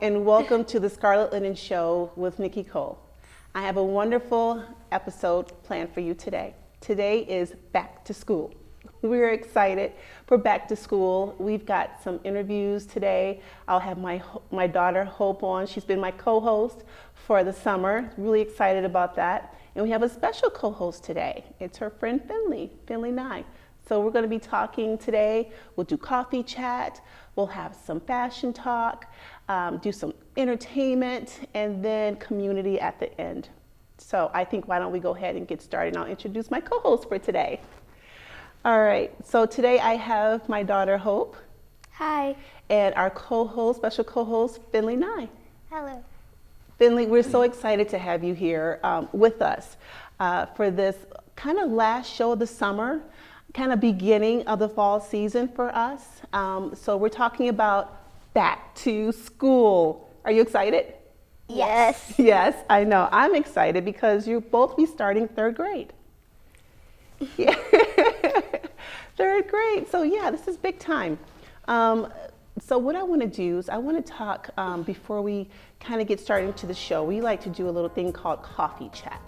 and welcome to the Scarlet Linen Show with Nikki Cole. I have a wonderful episode planned for you today. Today is back to school. We're excited for back to school. We've got some interviews today. I'll have my daughter Hope on. She's been my co-host for the summer. Really excited about that. And we have a special co-host today. It's her friend Finley Nigh. So we're going to be talking today. We'll do coffee chat. We'll have some fashion talk, do some entertainment, and then community at the end. So I think why don't we go ahead and get started, and I'll introduce my co-host for today. All right, so today I have my daughter Hope. Hi. And our co-host, special co-host, Finley Nigh. Hello. Finley, we're so excited to have you here with us for this kind of last show of the summer, kind of beginning of the fall season for us. So we're talking about back to school. Are you excited? Yes. Yes, I know. I'm excited because you'll both be starting third grade. Yeah. Third grade. So yeah, this is big time. So what I want to do is I want to talk before we kind of get started into the show. We like to do a little thing called coffee chat,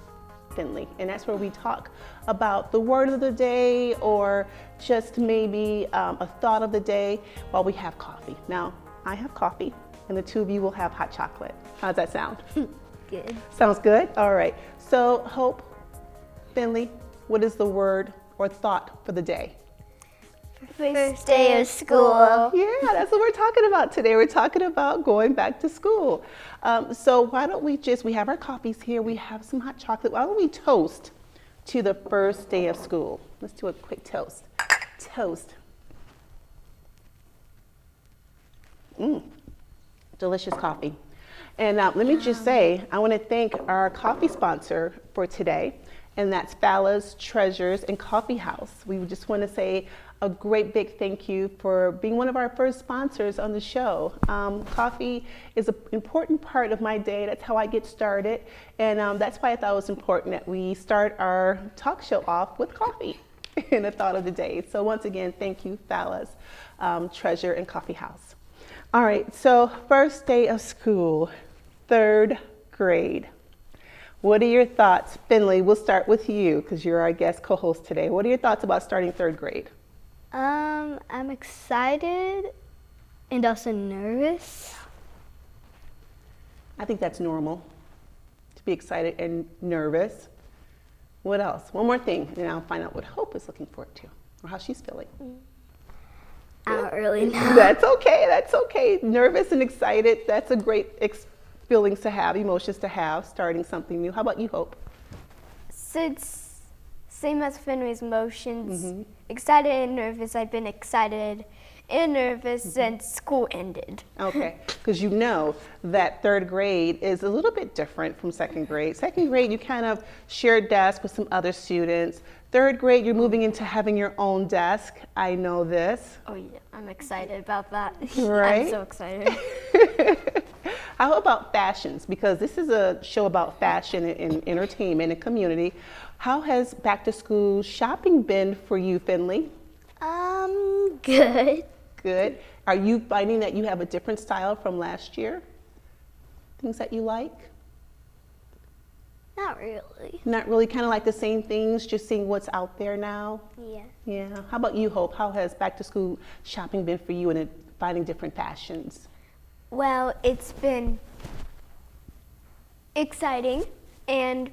Finley, and that's where we talk about the word of the day or just maybe a thought of the day while we have coffee. Now, I have coffee, and the two of you will have hot chocolate. How's that sound? Good. Sounds good? All right. So, Hope, Finley, what is the word or thought for the day? First day of school. Yeah, that's what we're talking about today. We're talking about going back to school. So why don't we have our coffees here, we have some hot chocolate. Why don't we toast to the first day of school? Let's do a quick toast. Toast. Delicious coffee. And let me just say, I want to thank our coffee sponsor for today, and that's Fala's Treasures and Coffee House. We just want to say a great big thank you for being one of our first sponsors on the show. Coffee is an important part of my day. That's how I get started. And that's why I thought it was important that we start our talk show off with coffee in the thought of the day. So once again, thank you, Fala's Treasure and Coffee House. All right, so first day of school, third grade. What are your thoughts? Finley, we'll start with you because you're our guest co-host today. What are your thoughts about starting third grade? I'm excited and also nervous. I think that's normal to be excited and nervous. What else? One more thing, and then I'll find out what Hope is looking forward to or how she's feeling. I don't really know. That's okay. That's okay. Nervous and excited. That's a great feelings to have, emotions to have, starting something new. How about you, Hope? Since same as Finley's emotions, excited and nervous. I've been excited and nervous since school ended. Okay, because you know that third grade is a little bit different from second grade. Second grade, you kind of share a desk with some other students. Third grade, you're moving into having your own desk. I know this. Oh yeah, I'm excited about that. Right? I'm so excited. How about fashions? Because this is a show about fashion and entertainment and community. How has back to school shopping been for you, Finley? Good. Good. Are you finding that you have a different style from last year? Things that you like? Not really. Not really, kind of like the same things, just seeing what's out there now? Yeah. Yeah. How about you, Hope? How has back to school shopping been for you and finding different fashions? Well, it's been exciting and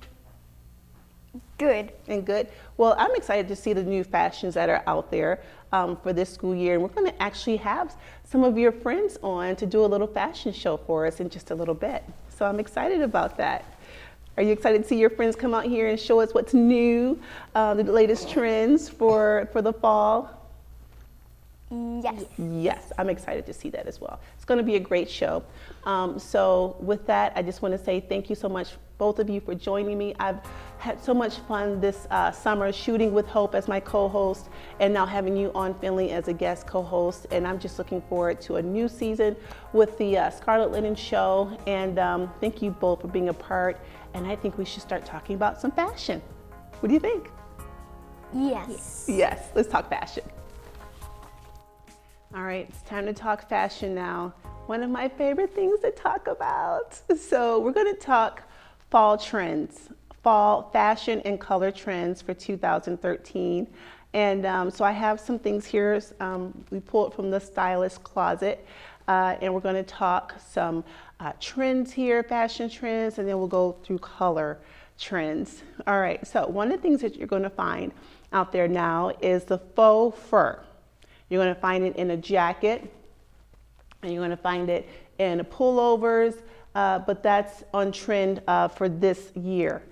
good. And good. Well, I'm excited to see the new fashions that are out there for this school year. And we're going to actually have some of your friends on to do a little fashion show for us in just a little bit. So I'm excited about that. Are you excited to see your friends come out here and show us what's new, the latest trends for the fall? Yes. Yes, I'm excited to see that as well. It's going to be a great show. So with that, I just want to say thank you so much, both of you, for joining me. I've had so much fun this summer shooting with Hope as my co-host and now having you on, Finley, as a guest co-host. And I'm just looking forward to a new season with the Scarlet Linen Show. And thank you both for being a part. And I think we should start talking about some fashion. What do you think? Yes. Yes, let's talk fashion. All right, it's time to talk fashion now. One of my favorite things to talk about. So we're going to talk fall trends, fall fashion and color trends for 2013. And so I have some things here we pulled from the stylist closet, and we're going to talk some trends here, fashion trends, and then we'll go through color trends. All right, so one of the things that you're going to find out there now is the faux fur. You're going to find it in a jacket, and you're going to find it in pullovers, but that's on trend for this year.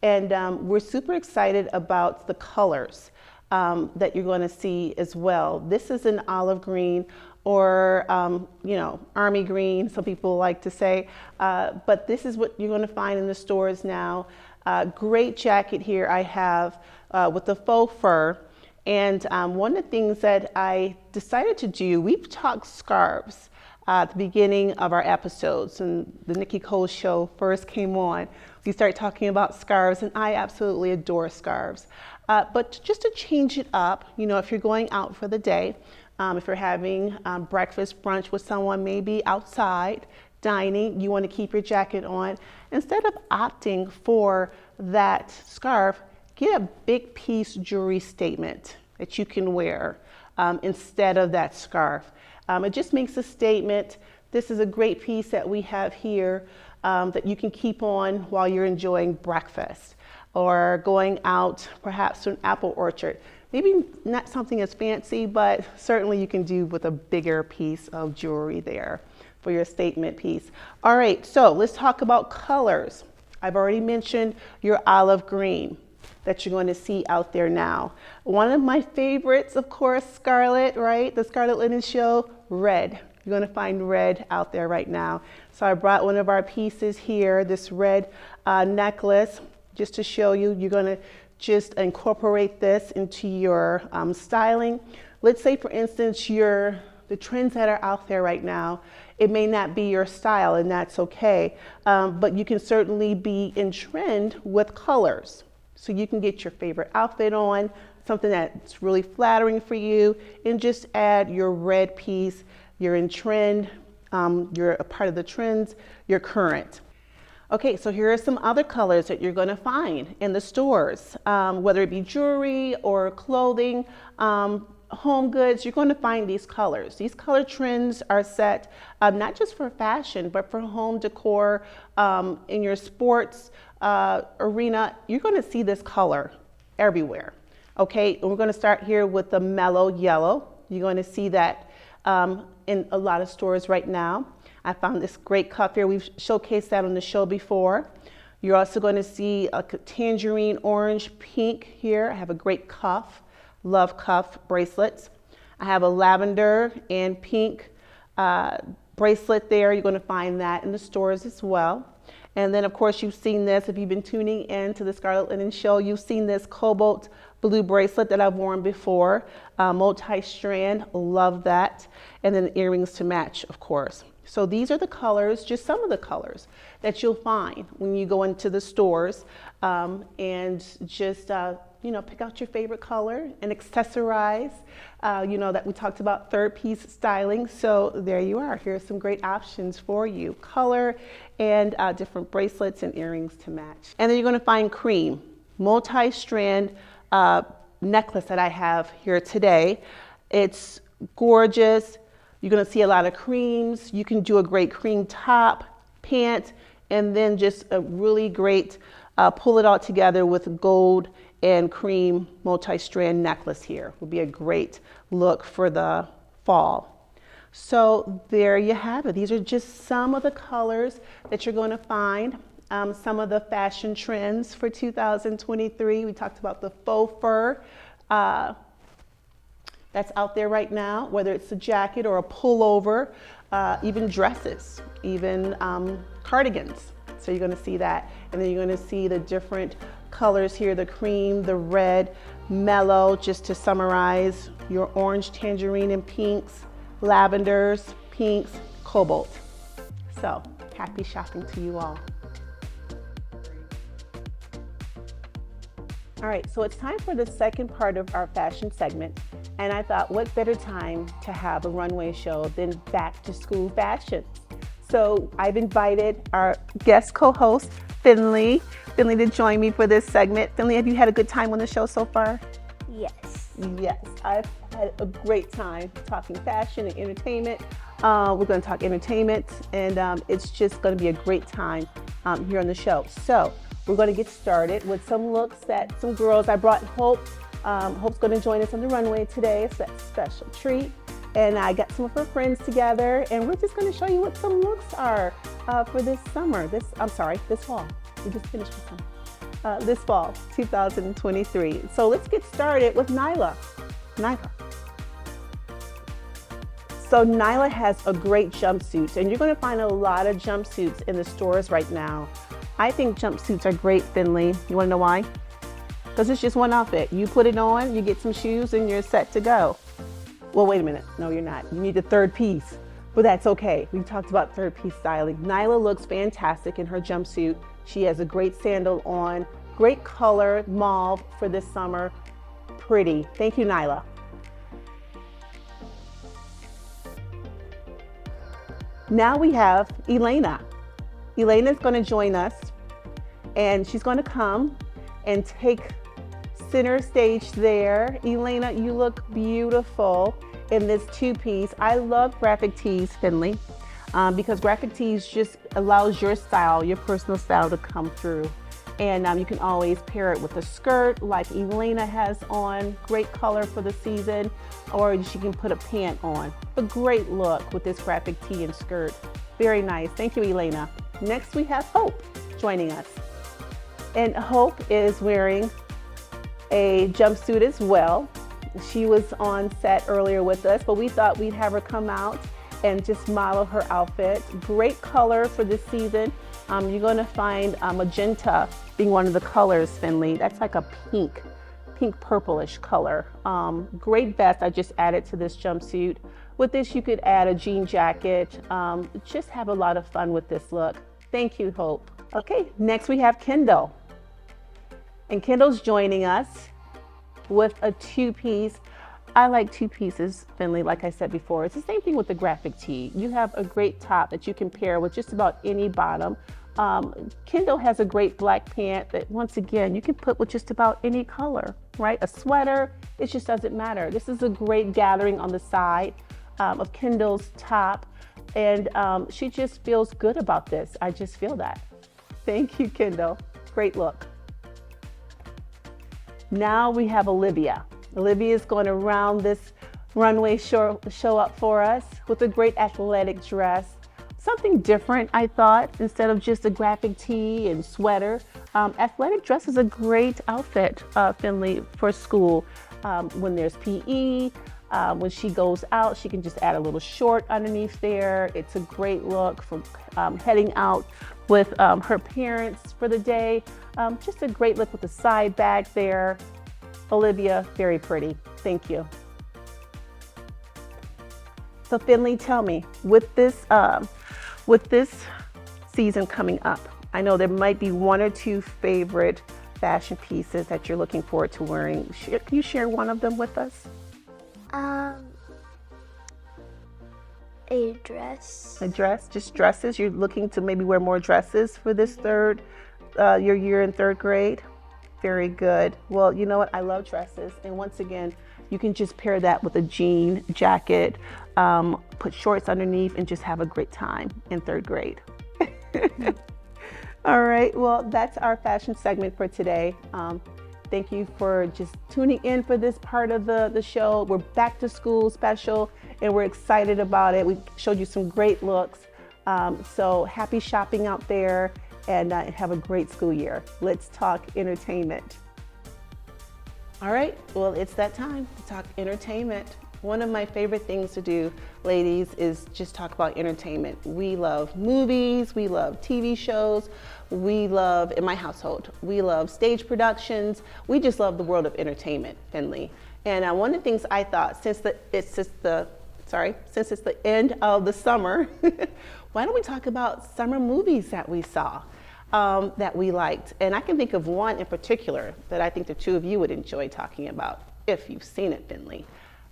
And we're super excited about the colors that you're going to see as well. This is an olive green, or army green, some people like to say, but this is what you're going to find in the stores now. Great jacket here I have with the faux fur. And one of the things that I decided to do, we've talked scarves at the beginning of our episodes, and the Nikki Cole show first came on. We started talking about scarves, and I absolutely adore scarves. But just to change it up, if you're going out for the day, if you're having breakfast, brunch with someone, maybe outside dining, you want to keep your jacket on. Instead of opting for that scarf, get a big piece jewelry statement that you can wear instead of that scarf. It just makes a statement. This is a great piece that we have here that you can keep on while you're enjoying breakfast or going out perhaps to an apple orchard. Maybe not something as fancy, but certainly you can do with a bigger piece of jewelry there for your statement piece. All right, so let's talk about colors. I've already mentioned your olive green that you're going to see out there now. One of my favorites, of course, Scarlet, right? The Scarlet Linen Show, red. You're going to find red out there right now. So I brought one of our pieces here, this red necklace, just to show you. You're going to just incorporate this into your styling. Let's say, for instance, the trends that are out there right now, it may not be your style, and that's okay. But you can certainly be in trend with colors. So you can get your favorite outfit on, something that's really flattering for you, and just add your red piece. You're in trend, you're a part of the trends, you're current. Okay, so here are some other colors that you're going to find in the stores, whether it be jewelry or clothing, home goods. You're going to find these colors. These color trends are set not just for fashion, but for home decor, in your sports arena. You're going to see this color everywhere. Okay, and we're going to start here with the mellow yellow. You're going to see that in a lot of stores right now. I found this great cuff here. We've showcased that on the show before. You're also going to see a tangerine orange pink here. I have a great cuff, love cuff bracelets. I have a lavender and pink bracelet there. You're going to find that in the stores as well. And then, of course, you've seen this. If you've been tuning in to the Scarlet Linen Show, you've seen this cobalt blue bracelet that I've worn before. Multi-strand, love that. And then earrings to match, of course. So these are the colors, just some of the colors that you'll find when you go into the stores, and just pick out your favorite color and accessorize. That we talked about third piece styling. So there you are. Here are some great options for you: color and different bracelets and earrings to match. And then you're going to find cream, multi-strand necklace that I have here today. It's gorgeous. You're going to see a lot of creams. You can do a great cream top, pant, and then just a really great pull it all together with gold and cream multi-strand necklace here. Would be a great look for the fall. So there you have it. These are just some of the colors that you're going to find. Some of the fashion trends for 2023. We talked about the faux fur. That's out there right now, whether it's a jacket or a pullover, even dresses, even cardigans. So you're going to see that. And then you're going to see the different colors here, the cream, the red, mellow, just to summarize, your orange, tangerine, and pinks, lavenders, pinks, cobalt. So happy shopping to you all. All right, so it's time for the second part of our fashion segment. And I thought, what better time to have a runway show than back to school fashion? So I've invited our guest co-host, Finley, to join me for this segment. Finley, have you had a good time on the show so far? Yes. Yes, I've had a great time talking fashion and entertainment. We're going to talk entertainment, and it's just going to be a great time here on the show. So we're going to get started with some looks that some girls, I brought Hope. Hope's going to join us on the runway today. It's that special treat. And I got some of her friends together, and we're just going to show you what some looks are for this summer. This fall. We just finished with summer. This fall, 2023. So let's get started with Nyla. So Nyla has a great jumpsuit, and you're going to find a lot of jumpsuits in the stores right now. I think jumpsuits are great, Finley. You want to know why? Because it's just one outfit. You put it on, you get some shoes, and you're set to go. Well, wait a minute. No, you're not. You need the third piece, but that's okay. We talked about third piece styling. Nyla looks fantastic in her jumpsuit. She has a great sandal on, great color, mauve for this summer. Pretty. Thank you, Nyla. Now we have Elena. Elena's going to join us, and she's going to come and take center stage there. Elena, you look beautiful in this two-piece. I love graphic tees, Finley, because graphic tees just allows your style, your personal style to come through. And you can always pair it with a skirt like Elena has on, great color for the season, or she can put a pant on. A great look with this graphic tee and skirt. Very nice. Thank you, Elena. Next we have Hope joining us. And Hope is wearing a jumpsuit as well. She was on set earlier with us, but we thought we'd have her come out and just model her outfit. Great color for this season. You're going to find magenta being one of the colors, Finley. That's like a pink purplish color. Great vest I just added to this jumpsuit. With this, you could add a jean jacket. Just have a lot of fun with this look. Thank you, Hope. Okay, next we have Kendall. And Kendall's joining us with a two-piece. I like two pieces, Finley, like I said before. It's the same thing with the graphic tee. You have a great top that you can pair with just about any bottom. Kendall has a great black pant that, once again, you can put with just about any color, right? A sweater, it just doesn't matter. This is a great gathering on the side of Kendall's top, and she just feels good about this. I just feel that. Thank you, Kendall. Great look. Now we have Olivia. Olivia is going to round this runway show up for us with a great athletic dress. Something different, I thought, instead of just a graphic tee and sweater. Athletic dress is a great outfit, Finley, for school. When there's PE, when she goes out, she can just add a little short underneath there. It's a great look for heading out with her parents for the day. Just a great look with the side bag there. Olivia, very pretty. Thank you. So Finley, tell me, with this season coming up, I know there might be one or two favorite fashion pieces that you're looking forward to wearing. Can you share one of them with us? A dress. A dress? Just dresses? You're looking to maybe wear more dresses for this your year in third grade? Very good. Well, you know what? I love dresses. And once again, you can just pair that with a jean jacket, put shorts underneath, and just have a great time in third grade. All right. Well, that's our fashion segment for today. Thank you for just tuning in for this part of the show. We're back to school special, and we're excited about it. We showed you some great looks. So happy shopping out there, and have a great school year. Let's talk entertainment. All right, well, it's that time to talk entertainment. One of my favorite things to do, ladies, is just talk about entertainment. We love movies, we love TV shows, we love, in my household, we love stage productions. We just love the world of entertainment, Finley. And one of the things I thought, since it's the end of the summer, why don't we talk about summer movies that we saw, that we liked? And I can think of one in particular that I think the two of you would enjoy talking about, if you've seen it, Finley.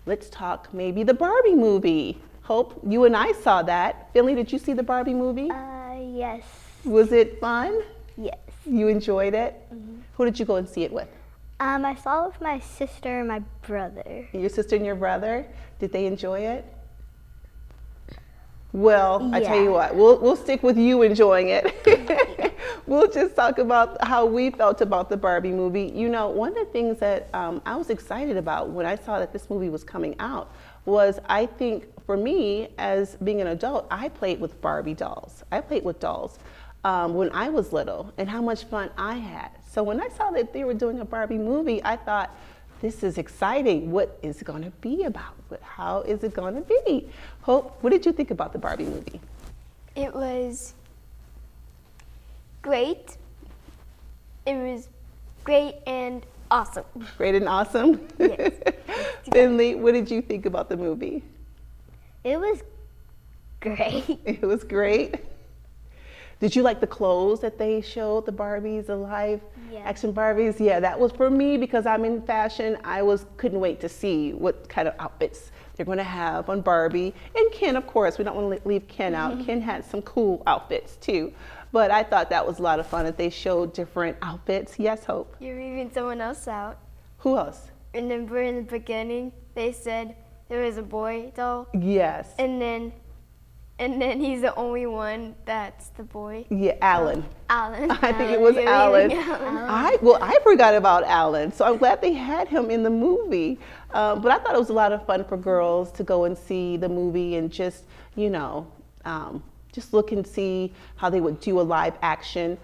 let's talk maybe the Barbie movie. Hope, you and I saw that. Finley, did you see the Barbie movie? Yes. Was it fun? Yes. You enjoyed it? Who did you go and see it with? I saw it with my sister and my brother. Your sister and your brother? Did they enjoy it? Well, I tell you what, we'll stick with you enjoying it. We'll just talk about how we felt about the Barbie movie. You know, one of the things that I was excited about when I saw that this movie was coming out was, I think for me, as being an adult, I played with Barbie dolls. I played with dolls when I was little, and how much fun I had. So when I saw that they were doing a Barbie movie, I thought, this is exciting. What is it going to be about? How is it going to be? Hope, what did you think about the Barbie movie? It was great. It was great and awesome. Great and awesome? Yes. Finley, what did you think about the movie? It was great. It was great. Did you like the clothes that they showed, the Barbies, the live action Barbies? Yeah, that was for me because I'm in fashion. Couldn't wait to see what kind of outfits they're going to have on Barbie. And Ken, of course, we don't want to leave Ken out. Ken had some cool outfits too. But I thought that was a lot of fun that they showed different outfits. Yes, Hope? You're leaving someone else out. Who else? Remember in the beginning, they said there was a boy doll? Yes. And then he's the only one that's the boy. Yeah, Alan. Alan. I think it was Alan. Alan. I forgot about Alan, so I'm glad they had him in the movie. But I thought it was a lot of fun for girls to go and see the movie and just, just look and see how they would do a live action.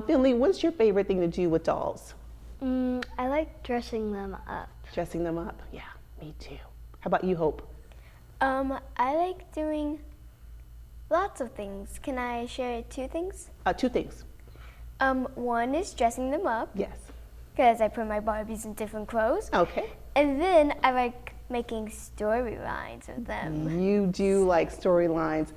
Finley, what's your favorite thing to do with dolls? I like dressing them up. Dressing them up? Yeah, me too. How about you, Hope? I like doing lots of things. Can I share 2 things? 2 things. One is dressing them up. Yes. Because I put my Barbies in different clothes. Okay. And then I like making storylines with them. You do like storylines.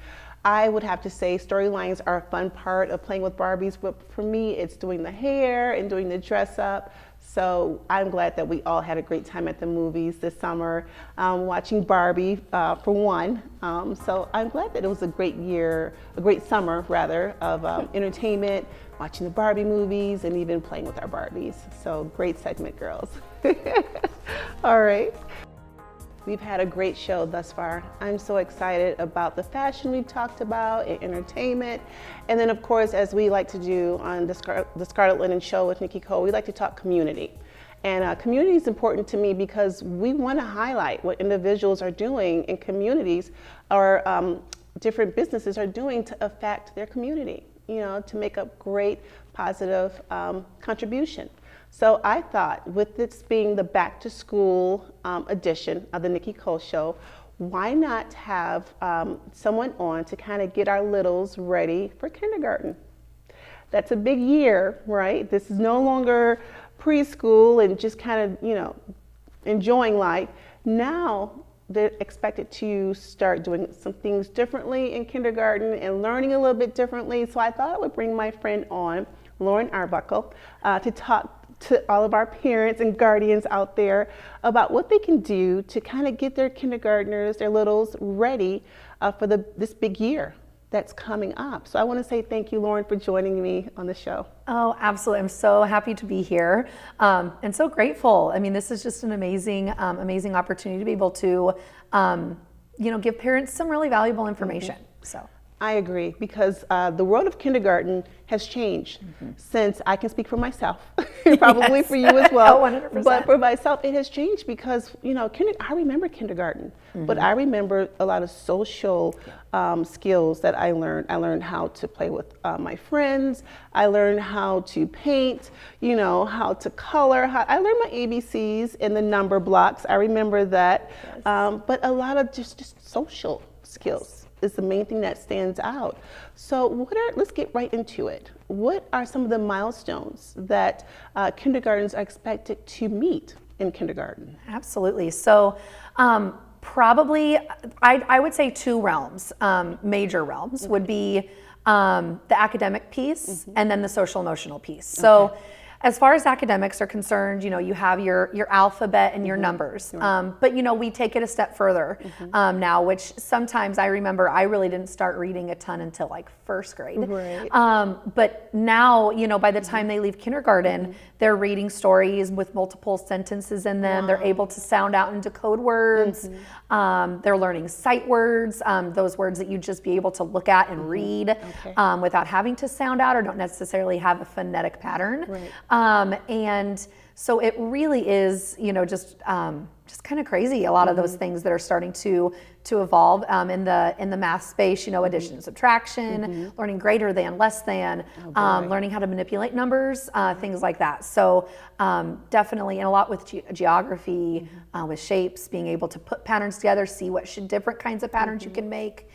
I would have to say storylines are a fun part of playing with Barbies, but for me, it's doing the hair and doing the dress up. So I'm glad that we all had a great time at the movies this summer, watching Barbie for one. So I'm glad that it was a great summer rather, of entertainment, watching the Barbie movies and even playing with our Barbies. So great segment, girls. All right. We've had a great show thus far. I'm so excited about the fashion we've talked about and entertainment. And then of course, as we like to do on the Scarlet Linen Show with Nikki Cole, we like to talk community. And community is important to me because we want to highlight what individuals are doing in communities or different businesses are doing to affect their community, to make a great positive contribution. So I thought, with this being the back to school edition of the Nikki Cole Show, why not have someone on to kind of get our littles ready for kindergarten? That's a big year, right? This is no longer preschool and just kind of, enjoying life. Now they're expected to start doing some things differently in kindergarten and learning a little bit differently. So I thought I would bring my friend on, Lauren Arbuckle, to talk to all of our parents and guardians out there about what they can do to kind of get their kindergartners, their littles, ready for this big year that's coming up. So I want to say thank you, Lauren, for joining me on the show. Oh, absolutely. I'm so happy to be here and so grateful. I mean, this is just an amazing, amazing opportunity to be able to, give parents some really valuable information. So. I agree, because the world of kindergarten has changed since, I can speak for myself, probably for you as well. 100%. But for myself, it has changed because, I remember kindergarten, but I remember a lot of social skills that I learned. I learned how to play with my friends. I learned how to paint, how to color. I learned my ABCs and the number blocks. I remember that. Yes. But a lot of just social skills. Is the main thing that stands out. So let's get right into it. What are some of the milestones that kindergartens are expected to meet in kindergarten? Absolutely. So probably, I would say 2 realms, major realms would be the academic piece and then the social emotional piece. So As far as academics are concerned, you have your alphabet and your numbers. But we take it a step further now, which sometimes I remember I really didn't start reading a ton until like first grade. Right. But now, by the time they leave kindergarten, they're reading stories with multiple sentences in them. They're able to sound out and decode words. They're learning sight words, those words that you'd just be able to look at and read without having to sound out or don't necessarily have a phonetic pattern. Right. And so it really is, just kind of crazy. A lot of those things that are starting to evolve in the math space. Addition and subtraction, learning greater than, less than, learning how to manipulate numbers, things like that. So definitely, and a lot with geography, with shapes, being able to put patterns together, see what different kinds of patterns you can make.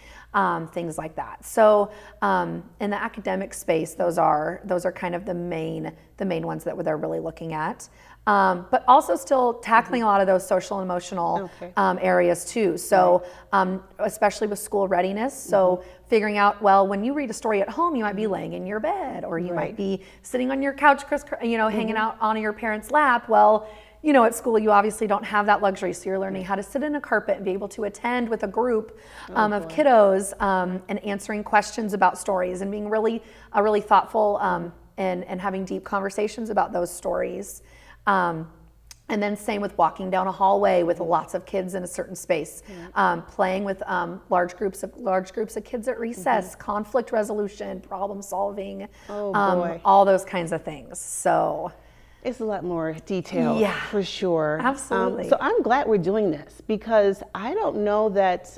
Things like that. So in the academic space, those are kind of the main ones that they're really looking at. But also still tackling a lot of those social and emotional areas too. So especially with school readiness. So figuring out, well, when you read a story at home, you might be laying in your bed, or you might be sitting on your couch, hanging out on your parents' lap. Well, at school, you obviously don't have that luxury. So you're learning how to sit in a carpet and be able to attend with a group of kiddos and answering questions about stories and being really thoughtful and having deep conversations about those stories. And then same with walking down a hallway with lots of kids in a certain space, playing with large groups of kids at recess, conflict resolution, problem solving, all those kinds of things. So it's a lot more detailed, for sure. Absolutely. So I'm glad we're doing this, because I don't know that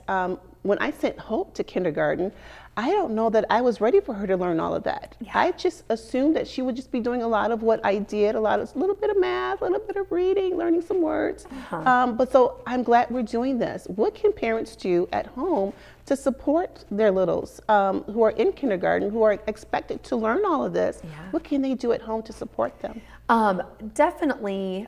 when I sent Hope to kindergarten, I don't know that I was ready for her to learn all of that. Yeah. I just assumed that she would just be doing a lot of what I did, a little bit of math, a little bit of reading, learning some words. But so I'm glad we're doing this. What can parents do at home to support their littles who are in kindergarten, who are expected to learn all of this? Yeah. What can they do at home to support them? Definitely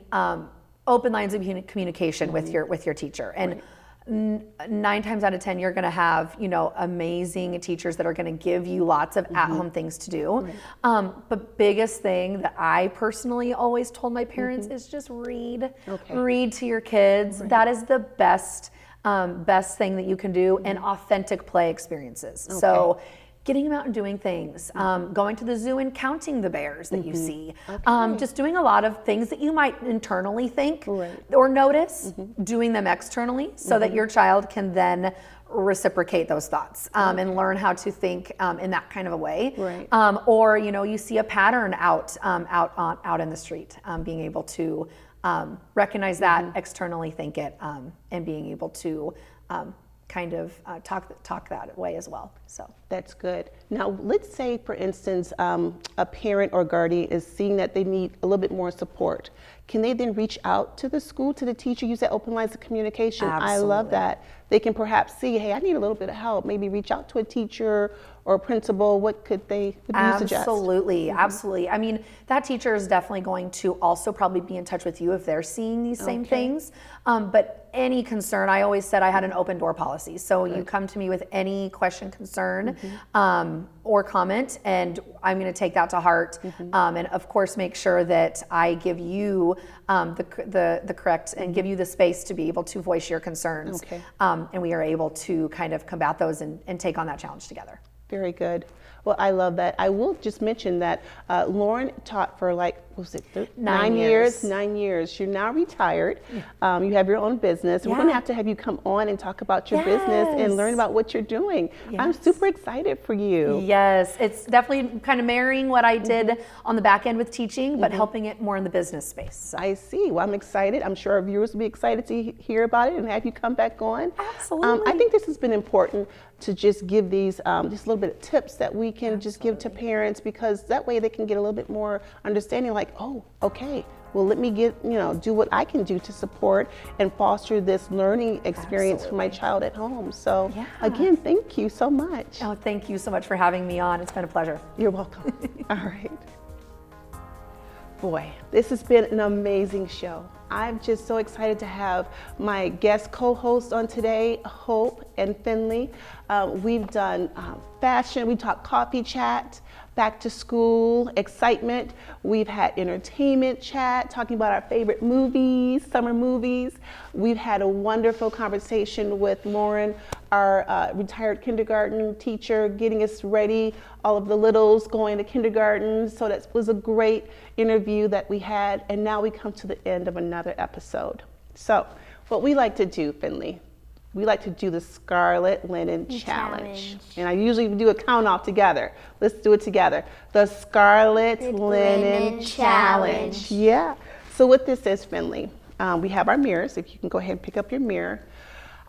open lines of communication with your teacher. And 9 times out of 10, you're going to have, amazing teachers that are going to give you lots of at-home things to do. But biggest thing that I personally always told my parents is just read. Read to your kids. That is the best thing that you can do, and authentic play experiences. So getting them out and doing things, going to the zoo and counting the bears that you see, just doing a lot of things that you might internally think or notice, doing them externally so that your child can then reciprocate those thoughts and learn how to think in that kind of a way. Or you see a pattern out in the street, being able to recognize that, externally think it, and being able to kind of talk that way as well. So that's good. Now, let's say, for instance, a parent or guardian is seeing that they need a little bit more support. Can they then reach out to the school, to the teacher, use that open lines of communication? Absolutely. I love that. They can perhaps see, hey, I need a little bit of help. Maybe reach out to a teacher or a principal. What could you suggest? Absolutely, absolutely. I mean, that teacher is definitely going to also probably be in touch with you if they're seeing these same things. But any concern, I always said I had an open door policy. So you come to me with any question, concern, or comment, and I'm going to take that to heart. And of course, make sure that I give you the correct and give you the space to be able to voice your concerns. And we are able to kind of combat those and take on that challenge together. Very good. Well, I love that. I will just mention that Lauren taught for 9 years. 9 years. You're now retired. You have your own business. We're going to have you come on and talk about your business and learn about what you're doing. I'm super excited for you. Yes, it's definitely kind of marrying what I did on the back end with teaching, but helping it more in the business space. So. I see. Well, I'm excited. I'm sure our viewers will be excited to hear about it and have you come back on. Absolutely. I think this has been important to just give these just a little bit of tips that we can just give to parents, because that way they can get a little bit more understanding, like, oh, okay, well, let me do what I can do to support and foster this learning experience for my child at home. So again, thank you so much. Oh, thank you so much for having me on. It's been a pleasure. You're welcome. All right. Boy, this has been an amazing show. I'm just so excited to have my guest co-host on today, Hope and Finley. We've done fashion, we talked coffee chat, back to school excitement. We've had entertainment chat, talking about our favorite movies, summer movies. We've had a wonderful conversation with Lauren, our retired kindergarten teacher, getting us ready, all of the littles going to kindergarten. So that was a great interview that we had. And now we come to the end of another episode. So what we like to do, Finley, we like to do the Scarlet Linen Challenge. And I usually do a count off together. Let's do it together. The Scarlet Linen Challenge. Yeah. So what this is, Finley, we have our mirrors. If you can go ahead and pick up your mirror.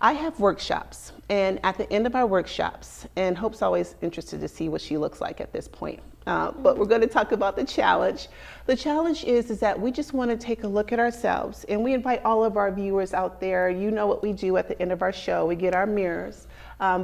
I have workshops, and at the end of our workshops, and Hope's always interested to see what she looks like at this point, but we're going to talk about the challenge. The challenge is that we just want to take a look at ourselves, and we invite all of our viewers out there. You know what we do at the end of our show. We get our mirrors,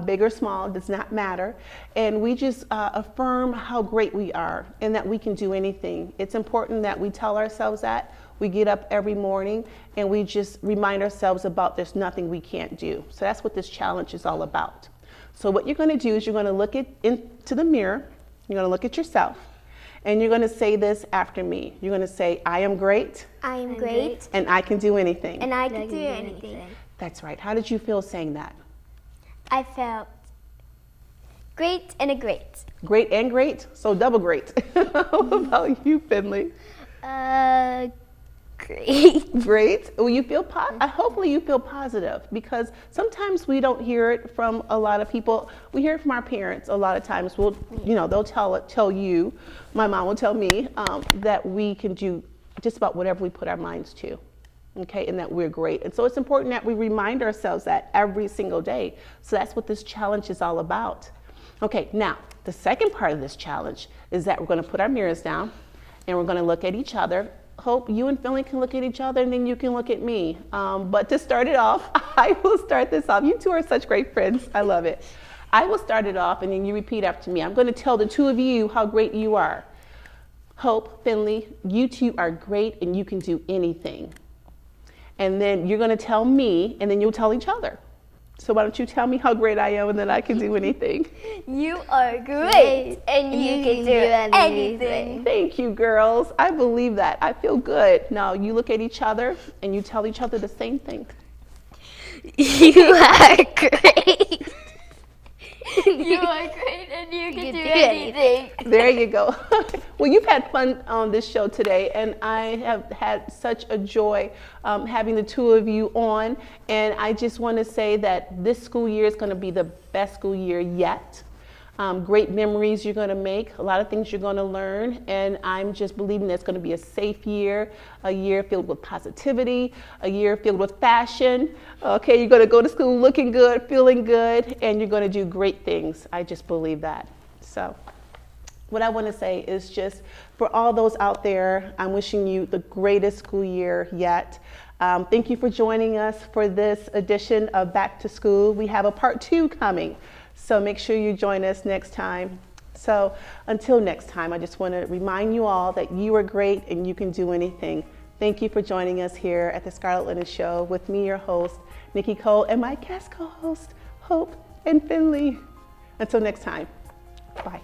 big or small, does not matter, and we just affirm how great we are and that we can do anything. It's important that we tell ourselves that. We get up every morning and we just remind ourselves about there's nothing we can't do. So that's what this challenge is all about. So what you're going to do is you're going to look into the mirror, you're going to look at yourself, and you're going to say this after me. You're going to say, I am great. I am great. And I can do anything. And I can do anything. That's right. How did you feel saying that? I felt great and a great. Great and great? So double great. How about you, Finley? Great. Great. Well, you feel hopefully you feel positive, because sometimes we don't hear it from a lot of people. We hear it from our parents a lot of times. They'll tell you, my mom will tell me that we can do just about whatever we put our minds to. Okay, and that we're great. And so it's important that we remind ourselves that every single day. So that's what this challenge is all about. Okay, now the second part of this challenge is that we're going to put our mirrors down and we're going to look at each other. Hope you and Finley can look at each other, and then you can look at me. But to start it off, I will start this off. You two are such great friends. I love it. I will start it off, and then you repeat after me. I'm going to tell the two of you how great you are. Hope, Finley, you two are great, and you can do anything. And then you're going to tell me, and then you'll tell each other. So why don't you tell me how great I am, and then I can do anything. You are great, and you can do anything. Thank you, girls. I believe that. I feel good. Now you look at each other, and you tell each other the same thing. You are great. You are great, and you can do anything. There you go. Well, you've had fun on this show today, and I have had such a joy having the two of you on. And I just want to say that this school year is going to be the best school year yet. Great memories you're going to make, a lot of things you're going to learn, and I'm just believing that it's going to be a safe year, a year filled with positivity, a year filled with fashion. Okay, you're going to go to school looking good, feeling good, and you're going to do great things. I just believe that. So what I want to say is just for all those out there, I'm wishing you the greatest school year yet. Thank you for joining us for this edition of Back to School. We have a part 2 coming. So make sure you join us next time. So until next time, I just want to remind you all that you are great and you can do anything. Thank you for joining us here at the Scarlet Linen Show with me, your host, Nikki Cole, and my guest co-host, Hope and Finley. Until next time, bye.